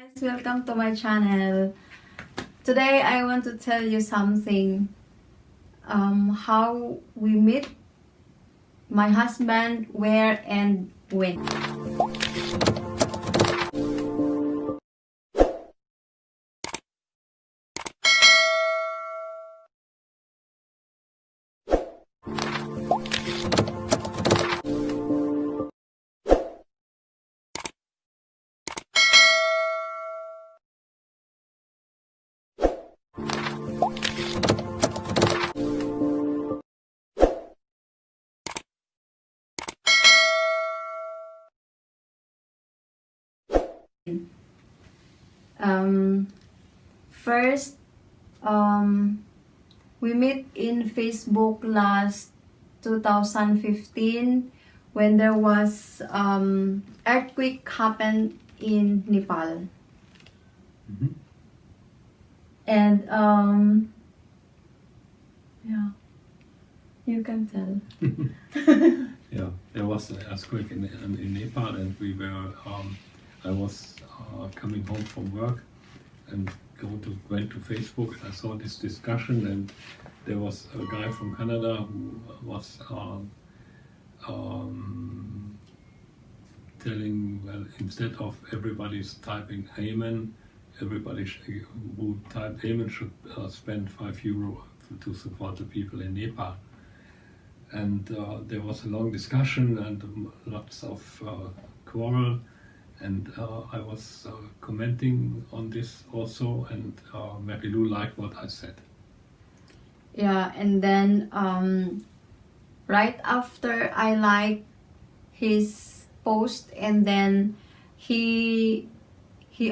guys, welcome to my channel. Today I want to tell you something. How we meet, my husband, where and when. First, we met in Facebook last 2015 when there was earthquake happened in Nepal. And yeah, you can tell. Yeah, there was an earthquake in Nepal, and I was coming home from work and went to Facebook, and I saw this discussion, and there was a guy from Canada who was telling, well, instead of everybody's typing Ehemann, everybody who typed Ehemann should spend €5 to support the people in Nepal. And there was a long discussion and lots of quarrel, and I was commenting on this also, and Mary Lou liked what I said. Yeah, and then right after I liked his post, and then he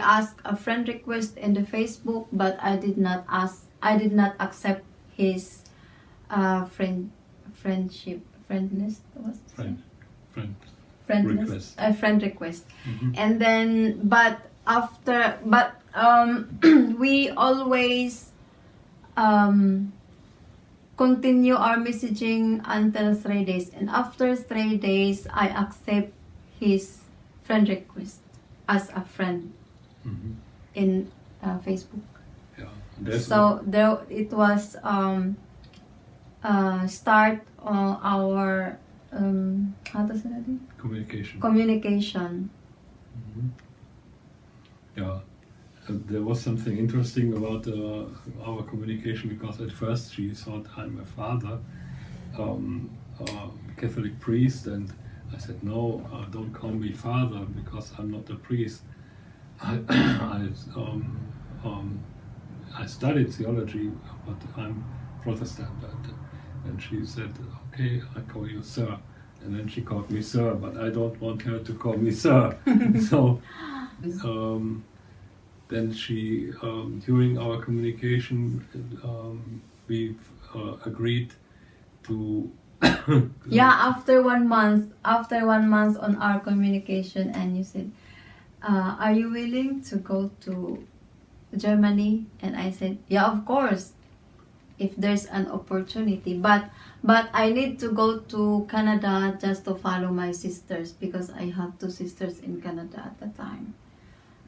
asked a friend request in the Facebook, but I did not accept his friendness request. And then we always continue our messaging until 3 days, and after 3 days I accept his friend request as a friend in Facebook. Yeah, so there it was start our how to say that? Communication. Yeah, there was something interesting about our communication, because at first she thought I'm a father, Catholic priest, and I said, no, don't call me father, because I'm not a priest. I studied theology, but I'm Protestant, and she said, okay, I call you sir. And then she called me sir, but I don't want her to call me sir. So then she, during our communication, we agreed to yeah, after 1 month on our communication, and you said, are you willing to go to Germany? And I said, yeah, of course, if there's an opportunity, but I need to go to Canada just to follow my sisters, because I have 2 sisters in Canada at the time.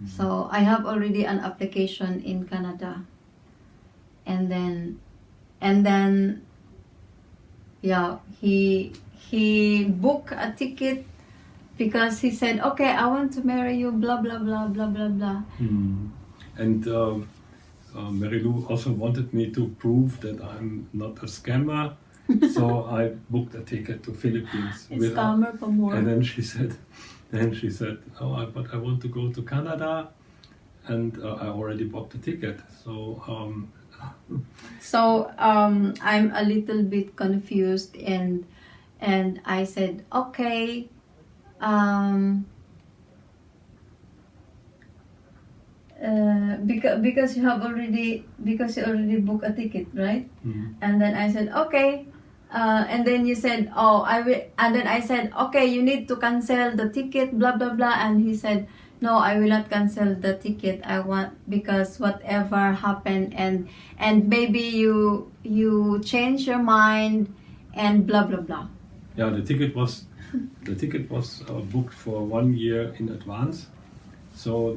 So I have already an application in Canada, and then yeah, he booked a ticket, because he said, okay, I want to marry you, blah blah blah blah blah blah. And Mary Lou also wanted me to prove that I'm not a scammer, so I booked a ticket to Philippines. Scammer for more. And then she said, oh, but I want to go to Canada, and I already bought the ticket. So I'm a little bit confused, and I said, okay, because you already booked a ticket, right? And then I said, okay, and then you said, oh, I will, and then I said, okay, you need to cancel the ticket, blah blah blah. And he said, no, I will not cancel the ticket. I want, because whatever happened, and maybe you change your mind, and blah blah blah. Yeah, the ticket was booked for 1 year in advance. So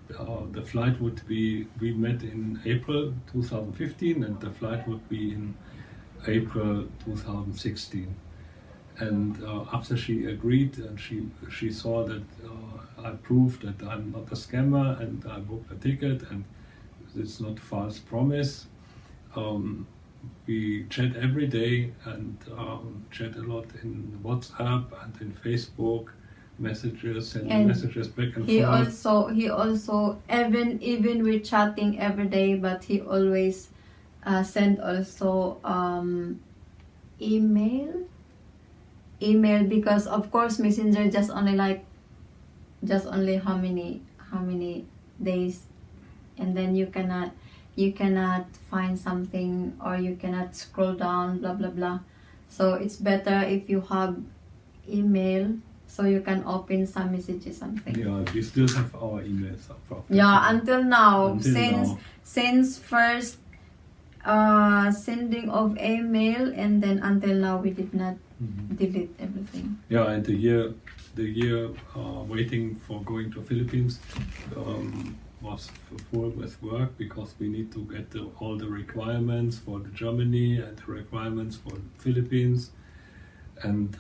the flight would be, we met in April 2015 and the flight would be in April 2016. And after she agreed and she saw that I proved that I'm not a scammer and I booked a ticket and it's not false promise, we chat every day and chat a lot in WhatsApp and in Facebook messages, sending And messages back and he forth. also even we're chatting every day, but he always send also email because of course Messenger just only how many days, and then you cannot find something or you cannot scroll down, blah blah blah. So it's better if you have email, so you can open some messages, something. Yeah, we still have our emails up for Yeah, until now, Until now. since first sending of email, and then until now we did not delete everything. Yeah, and the year waiting for going to Philippines was full with work because we need to get all the requirements for the Germany and the requirements for the Philippines, and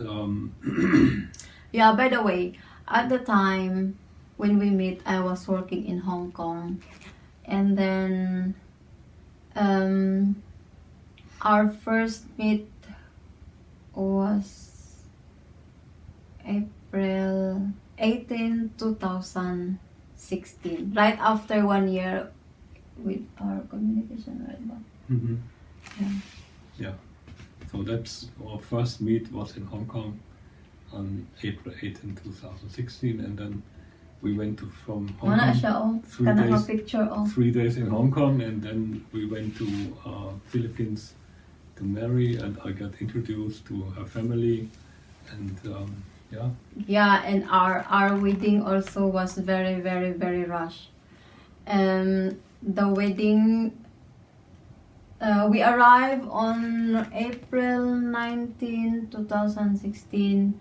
Yeah, by the way, at the time when we met, I was working in Hong Kong, and then our first meet was April 18, 2016, right after 1 year with our communication, right? mhm. Yeah. So that's our first meet was in Hong Kong on April 18, 2016, and then we went from Hong Mana Kong. siya, oh. 3 Kana days. ka picture, oh. 3 days in Hong Kong, and then we went to Philippines to marry, and I got introduced to her family, and yeah. Yeah, and our wedding also was very, very, very rushed. The wedding, we arrived on April 19, 2016,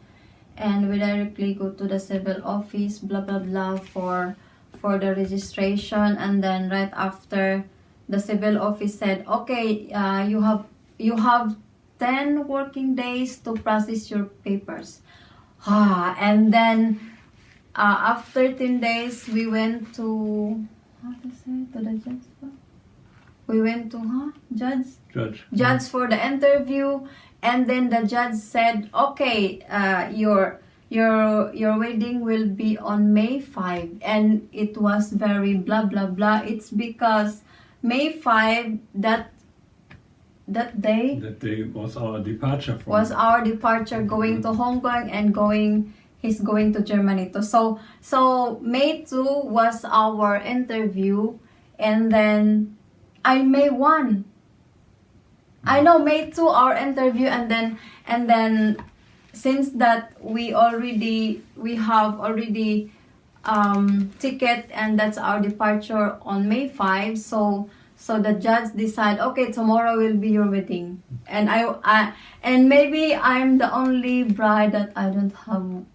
and we directly go to the civil office, blah blah blah, for the registration, and then right after, the civil office said, okay, you have 10 working days to process your papers. And then after 10 days, we went to, how to say, to the judge. We went to judge for the interview, and then the judge said, okay, your wedding will be on May 5, and it was very blah blah blah. It's because May 5, that day was our departure going to Hong Kong and he's going to Germany too. So May 2 was our interview, and then May 1. I know May 2 our interview, and then since that we have already ticket, and that's our departure on May 5. So the judge decide, okay, tomorrow will be your wedding, and and maybe I'm the only bride that I don't have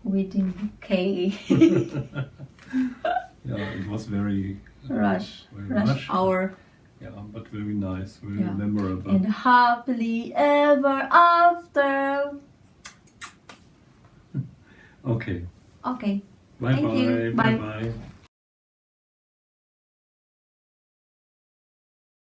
wedding bouquet. Yeah, it was very rush hour. Yeah, but very nice, very Yeah. memorable. And happily ever after. Okay. Okay. Bye Thank you. bye. Bye. Bye bye.